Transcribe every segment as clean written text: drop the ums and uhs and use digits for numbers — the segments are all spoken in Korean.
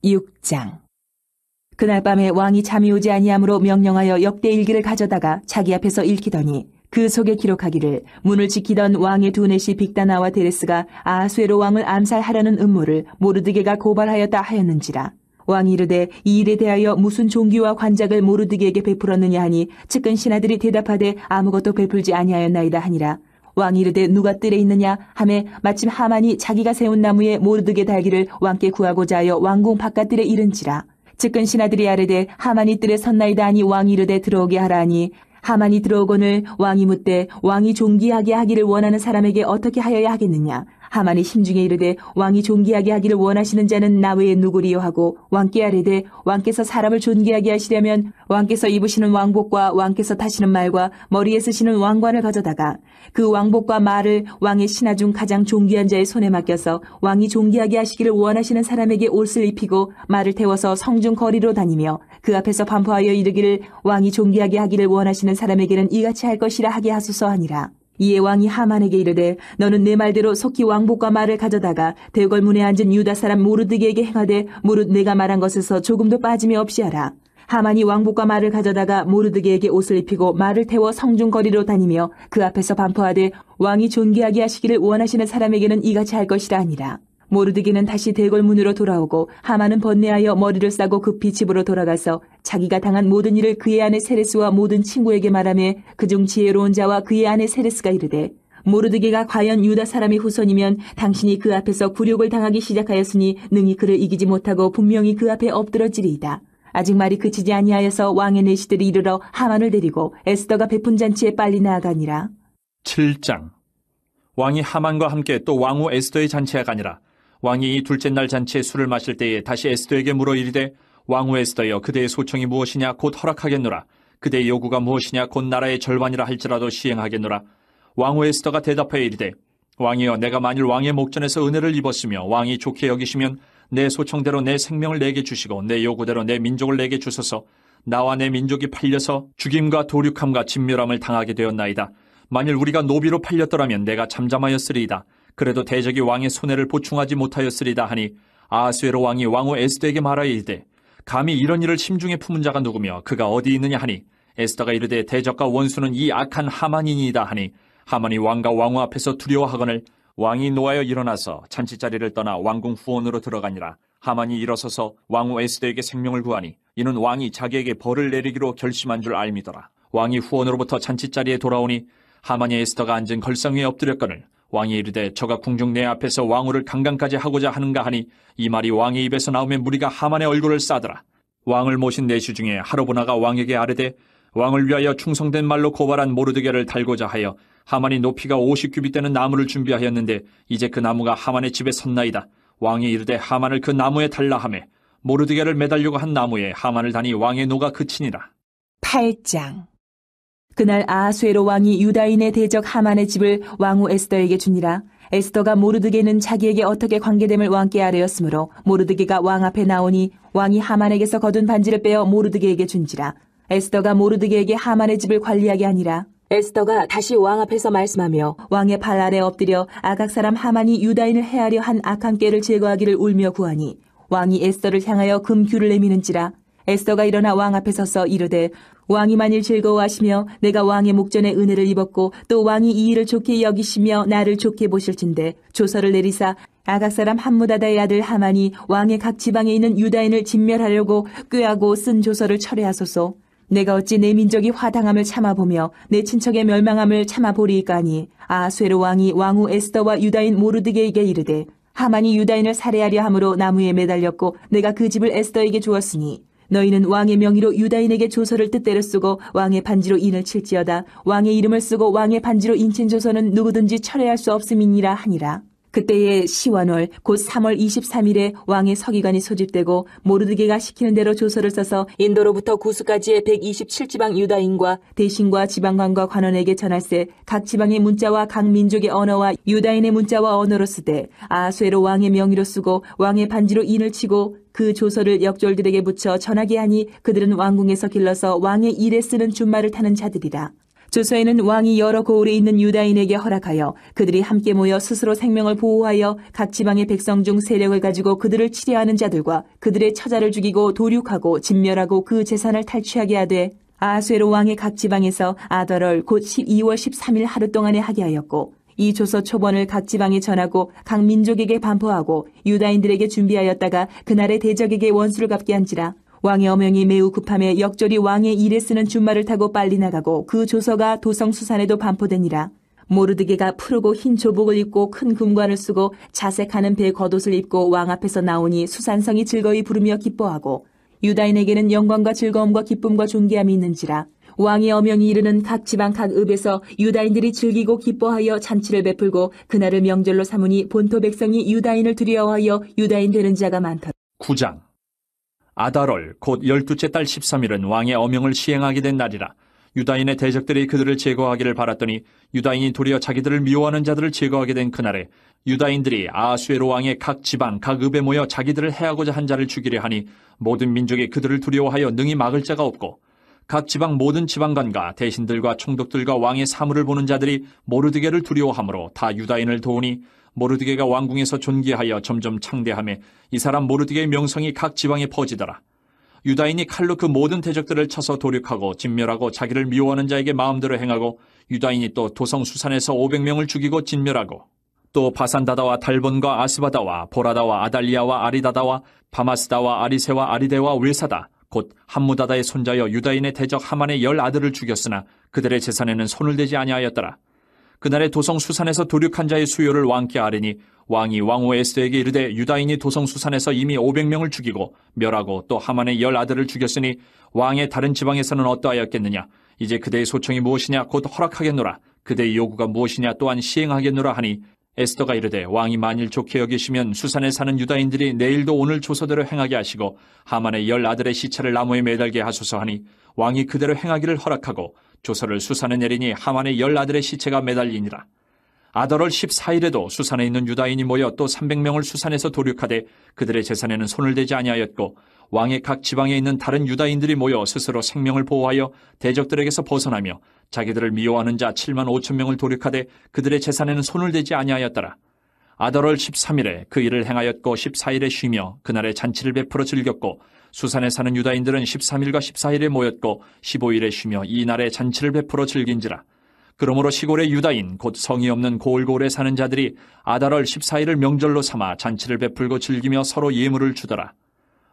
6장. 그날 밤에 왕이 잠이 오지 아니하므로 명령하여 역대일기를 가져다가 자기 앞에서 읽히더니 그 속에 기록하기를 문을 지키던 왕의 두넷이 빅다나와 데레스가 아하수에로 왕을 암살하려는 음모를 모르드게가 고발하였다 하였는지라. 왕이 이르되 이 일에 대하여 무슨 종기와 관작을 모르드게에게 베풀었느냐 하니 측근 신하들이 대답하되 아무것도 베풀지 아니하였나이다 하니라. 왕이 이르되 누가 뜰에 있느냐 하매 마침 하만이 자기가 세운 나무에 모르드게 달기를 왕께 구하고자 하여 왕궁 바깥뜰에 이른지라. 측근 신하들이 아뢰되 하만이 뜰에 섰나이다 하니 왕이 이르되 들어오게 하라 하니 하만이 들어오거늘 왕이 묻되 왕이 존귀하게 하기를 원하는 사람에게 어떻게 하여야 하겠느냐. 하만이 심중에 이르되 왕이 존귀하게 하기를 원하시는 자는 나 외에 누구리요 하고 왕께 아뢰되 왕께서 사람을 존귀하게 하시려면 왕께서 입으시는 왕복과 왕께서 타시는 말과 머리에 쓰시는 왕관을 가져다가 그 왕복과 말을 왕의 신하 중 가장 존귀한 자의 손에 맡겨서 왕이 존귀하게 하시기를 원하시는 사람에게 옷을 입히고 말을 태워서 성중 거리로 다니며 그 앞에서 반포하여 이르기를 왕이 존귀하게 하기를 원하시는 사람에게는 이같이 할 것이라 하게 하소서 하니라. 이에 왕이 하만에게 이르되 너는 내 말대로 속히 왕복과 말을 가져다가 대궐문에 앉은 유다 사람 모르드게에게 행하되 무릇 내가 말한 것에서 조금도 빠짐이 없이 하라. 하만이 왕복과 말을 가져다가 모르드게에게 옷을 입히고 말을 태워 성중 거리로 다니며 그 앞에서 반포하되 왕이 존귀하게 하시기를 원하시는 사람에게는 이같이 할 것이라 하니라. 모르드게는 다시 대궐문으로 돌아오고 하만은 번뇌하여 머리를 싸고 급히 집으로 돌아가서 자기가 당한 모든 일을 그의 아내 세레스와 모든 친구에게 말하며 그중 지혜로운 자와 그의 아내 세레스가 이르되 모르드게가 과연 유다 사람의 후손이면 당신이 그 앞에서 굴욕을 당하기 시작하였으니 능히 그를 이기지 못하고 분명히 그 앞에 엎드러지리이다. 아직 말이 그치지 아니하여서 왕의 내시들이 이르러 하만을 데리고 에스더가 베푼 잔치에 빨리 나아가니라. 7장. 왕이 하만과 함께 또 왕후 에스더의 잔치에 가니라. 왕이 이 둘째 날 잔치에 술을 마실 때에 다시 에스더에게 물어 이르되 왕후 에스더여 그대의 소청이 무엇이냐 곧 허락하겠노라. 그대의 요구가 무엇이냐 곧 나라의 절반이라 할지라도 시행하겠노라. 왕후 에스더가 대답하여 이르되 왕이여 내가 만일 왕의 목전에서 은혜를 입었으며 왕이 좋게 여기시면 내 소청대로 내 생명을 내게 주시고 내 요구대로 내 민족을 내게 주소서. 나와 내 민족이 팔려서 죽임과 도륙함과 진멸함을 당하게 되었나이다. 만일 우리가 노비로 팔렸더라면 내가 잠잠하였으리이다. 그래도 대적이 왕의 손해를 보충하지 못하였으리다 하니 아하수에로 왕이 왕후 에스더에게 말하여 이르되 감히 이런 일을 심중에 품은 자가 누구며 그가 어디 있느냐 하니 에스더가 이르되 대적과 원수는 이 악한 하만이니이다 하니 하만이 왕과 왕후 앞에서 두려워하거늘 왕이 노하여 일어나서 잔치자리를 떠나 왕궁 후원으로 들어가니라. 하만이 일어서서 왕후 에스더에게 생명을 구하니 이는 왕이 자기에게 벌을 내리기로 결심한 줄 알미더라. 왕이 후원으로부터 잔치자리에 돌아오니 하만이 에스더가 앉은 걸상 위에 엎드렸거늘 왕이 이르되 저가 궁중 내 앞에서 왕후를 강간까지 하고자 하는가 하니 이 말이 왕의 입에서 나오면 무리가 하만의 얼굴을 싸더라. 왕을 모신 내시 중에 하로보나가 왕에게 아뢰되 왕을 위하여 충성된 말로 고발한 모르드게를 달고자 하여 하만이 높이가 50규빗 되는 나무를 준비하였는데 이제 그 나무가 하만의 집에 섰나이다. 왕이 이르되 하만을 그 나무에 달라 하매 모르드게를 매달려고 한 나무에 하만을 다니 왕의 노가 그치니라. 8장. 그날 아하수에로 왕이 유다인의 대적 하만의 집을 왕후 에스더에게 주니라. 에스더가 모르드게는 자기에게 어떻게 관계됨을 왕께 아뢰었으므로 모르드게가 왕 앞에 나오니 왕이 하만에게서 거둔 반지를 빼어 모르드게에게 준지라. 에스더가 모르드게에게 하만의 집을 관리하게 하니라. 에스더가 다시 왕 앞에서 말씀하며 왕의 발 아래 엎드려 아각 사람 하만이 유다인을 해하려 한 악한 꾀를 제거하기를 울며 구하니 왕이 에스더를 향하여 금규를 내미는지라. 에스더가 일어나 왕 앞에 서서 이르되 왕이 만일 즐거워하시며 내가 왕의 목전에 은혜를 입었고 또 왕이 이 일을 좋게 여기시며 나를 좋게 보실진대 조서를 내리사 아각 사람 함무다다의 아들 하만이 왕의 각 지방에 있는 유다인을 진멸하려고 꾀하고 쓴 조서를 철회하소서. 내가 어찌 내 민족이 화당함을 참아보며 내 친척의 멸망함을 참아보리이까니. 아하수에로 왕이 왕후 에스더와 유다인 모르드게에게 이르되 하만이 유다인을 살해하려 함으로 나무에 매달렸고 내가 그 집을 에스더에게 주었으니 너희는 왕의 명의로 유다인에게 조서를 뜻대로 쓰고 왕의 반지로 인을 칠지어다. 왕의 이름을 쓰고 왕의 반지로 인친 조서는 누구든지 철회할 수 없음이니라 하니라. 그때에 시완월 곧 3월 23일에 왕의 서기관이 소집되고 모르드게가 시키는 대로 조서를 써서 인도로부터 구스까지의 127지방 유다인과 대신과 지방관과 관원에게 전할세 각 지방의 문자와 각 민족의 언어와 유다인의 문자와 언어로 쓰되 아하수에로 왕의 명의로 쓰고 왕의 반지로 인을 치고 그 조서를 역졸들에게 붙여 전하게 하니 그들은 왕궁에서 길러서 왕의 일에 쓰는 준말을 타는 자들이라. 조서에는 왕이 여러 고을에 있는 유다인에게 허락하여 그들이 함께 모여 스스로 생명을 보호하여 각 지방의 백성 중 세력을 가지고 그들을 치려하는 자들과 그들의 처자를 죽이고 도륙하고 진멸하고 그 재산을 탈취하게 하되 아하수에로 왕의 각 지방에서 아더럴 곧 12월 13일 하루 동안에 하게 하였고 이 조서 초본을 각 지방에 전하고 각 민족에게 반포하고 유다인들에게 준비하였다가 그날의 대적에게 원수를 갚게 한지라. 왕의 어명이 매우 급함에 역절이 왕의 일에 쓰는 준말을 타고 빨리 나가고 그 조서가 도성 수산에도 반포되니라. 모르드게가 푸르고 흰 조복을 입고 큰 금관을 쓰고 자색하는 배 겉옷을 입고 왕 앞에서 나오니 수산성이 즐거이 부르며 기뻐하고 유다인에게는 영광과 즐거움과 기쁨과 존귀함이 있는지라. 왕의 어명이 이르는 각 지방 각 읍에서 유다인들이 즐기고 기뻐하여 잔치를 베풀고 그날을 명절로 삼으니 본토 백성이 유다인을 두려워하여 유다인 되는 자가 많더라. 9장. 아달월 곧 12째 달 13일은 왕의 어명을 시행하게 된 날이라. 유다인의 대적들이 그들을 제거하기를 바랐더니 유다인이 도리어 자기들을 미워하는 자들을 제거하게 된 그날에 유다인들이 아하수에로 왕의 각 지방 각 읍에 모여 자기들을 해하고자 한 자를 죽이려 하니 모든 민족이 그들을 두려워하여 능히 막을 자가 없고 각 지방 모든 지방관과 대신들과 총독들과 왕의 사물을 보는 자들이 모르드게를 두려워하므로 다 유다인을 도우니 모르드게가 왕궁에서 존귀하여 점점 창대하며 이 사람 모르드게의 명성이 각 지방에 퍼지더라. 유다인이 칼로 그 모든 대적들을 쳐서 도륙하고 진멸하고 자기를 미워하는 자에게 마음대로 행하고 유다인이 또 도성 수산에서 500명을 죽이고 진멸하고 또 바산다다와 달본과 아스바다와 보라다와 아달리아와 아리다다와 바마스다와 아리세와 아리데와 웨사다 곧 함무다다의 손자여 유다인의 대적 하만의 10 아들을 죽였으나 그들의 재산에는 손을 대지 아니하였더라. 그날에 도성 수산에서 도륙한 자의 수요를 왕께 아뢰니 왕이 왕후 에스더에게 이르되 유다인이 도성 수산에서 이미 500명을 죽이고 멸하고 또 하만의 10 아들을 죽였으니 왕의 다른 지방에서는 어떠하였겠느냐. 이제 그대의 소청이 무엇이냐 곧 허락하겠노라. 그대의 요구가 무엇이냐 또한 시행하겠노라 하니 에스더가 이르되 왕이 만일 좋게 여기시면 수산에 사는 유다인들이 내일도 오늘 조서대로 행하게 하시고 하만의 10 아들의 시체를 나무에 매달게 하소서 하니 왕이 그대로 행하기를 허락하고 조서를 수산에 내리니 하만의 10 아들의 시체가 매달리니라. 아달월 14일에도 수산에 있는 유다인이 모여 또 300명을 수산에서 도륙하되 그들의 재산에는 손을 대지 아니하였고 왕의 각 지방에 있는 다른 유다인들이 모여 스스로 생명을 보호하여 대적들에게서 벗어나며 자기들을 미워하는 자 7만 5천 명을 도륙하되 그들의 재산에는 손을 대지 아니하였더라. 아달월 13일에 그 일을 행하였고 14일에 쉬며 그날에 잔치를 베풀어 즐겼고 수산에 사는 유다인들은 13일과 14일에 모였고 15일에 쉬며 이 날에 잔치를 베풀어 즐긴지라. 그러므로 시골의 유다인 곧 성이 없는 고을고을에 사는 자들이 아달월 14일을 명절로 삼아 잔치를 베풀고 즐기며 서로 예물을 주더라.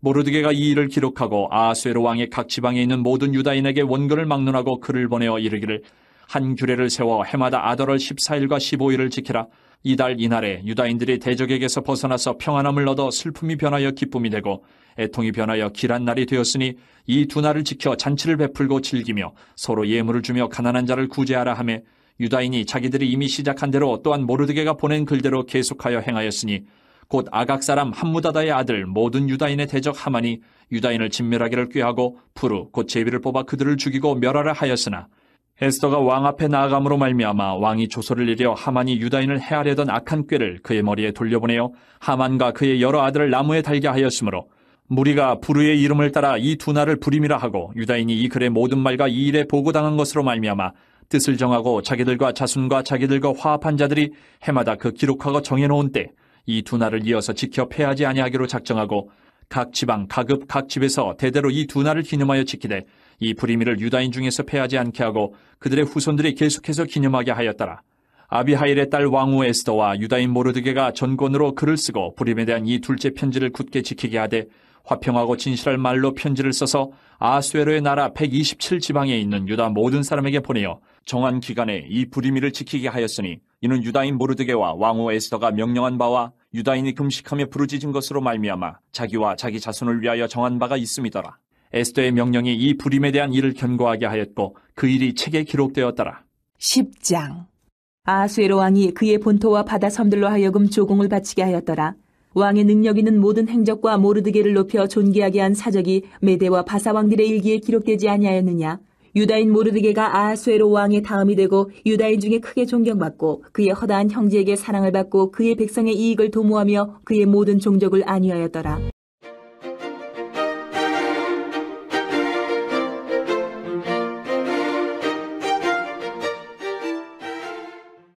모르드게가 이 일을 기록하고 아하수에로 왕의 각 지방에 있는 모든 유다인에게 원고를 막론하고 글을 보내어 이르기를 한 규례를 세워 해마다 아달월 14일과 15일을 지키라. 이달 이날에 유다인들이 대적에게서 벗어나서 평안함을 얻어 슬픔이 변하여 기쁨이 되고 애통이 변하여 길한 날이 되었으니 이 두 날을 지켜 잔치를 베풀고 즐기며 서로 예물을 주며 가난한 자를 구제하라 하며 유다인이 자기들이 이미 시작한 대로 또한 모르드게가 보낸 글대로 계속하여 행하였으니 곧 아각 사람 함무다다의 아들 모든 유다인의 대적 하만이 유다인을 진멸하기를 꾀하고 푸르 곧 제비를 뽑아 그들을 죽이고 멸하라 하였으나 에스더가 왕 앞에 나아감으로 말미암아 왕이 조서를 내려 하만이 유다인을 해하려던 악한 꾀를 그의 머리에 돌려보내어 하만과 그의 여러 아들을 나무에 달게 하였으므로 무리가 푸르의 이름을 따라 이 두 날을 불임이라 하고 유다인이 이 글의 모든 말과 이 일에 보고당한 것으로 말미암아 뜻을 정하고 자기들과 자손과 자기들과 화합한 자들이 해마다 그 기록하고 정해놓은 때 이 두 날을 이어서 지켜 패하지 아니하기로 작정하고 각 지방 각 읍 각 집에서 대대로 이 두 날을 기념하여 지키되 이 불임이를 유다인 중에서 패하지 않게 하고 그들의 후손들이 계속해서 기념하게 하였더라. 아비하일의 딸 왕후 에스더와 유다인 모르드게가 전권으로 글을 쓰고 불임에 대한 이 둘째 편지를 굳게 지키게 하되 화평하고 진실할 말로 편지를 써서 아하수에로의 나라 127지방에 있는 유다 모든 사람에게 보내어 정한 기간에 이 불임이를 지키게 하였으니 이는 유다인 모르드게와 왕후 에스더가 명령한 바와 유다인이 금식하며 부르짖은 것으로 말미암아 자기와 자기 자손을 위하여 정한 바가 있음이더라. 에스더의 명령이 이 불임에 대한 일을 견고하게 하였고 그 일이 책에 기록되었더라. 10장. 아하수에로 왕이 그의 본토와 바다 섬들로 하여금 조공을 바치게 하였더라. 왕의 능력 있는 모든 행적과 모르드게를 높여 존귀하게 한 사적이 메대와 바사 왕들의 일기에 기록되지 아니하였느냐. 유다인 모르드게가 아하수에로 왕의 다음이 되고 유다인 중에 크게 존경받고 그의 허다한 형제에게 사랑을 받고 그의 백성의 이익을 도모하며 그의 모든 종족을 안위하였더라.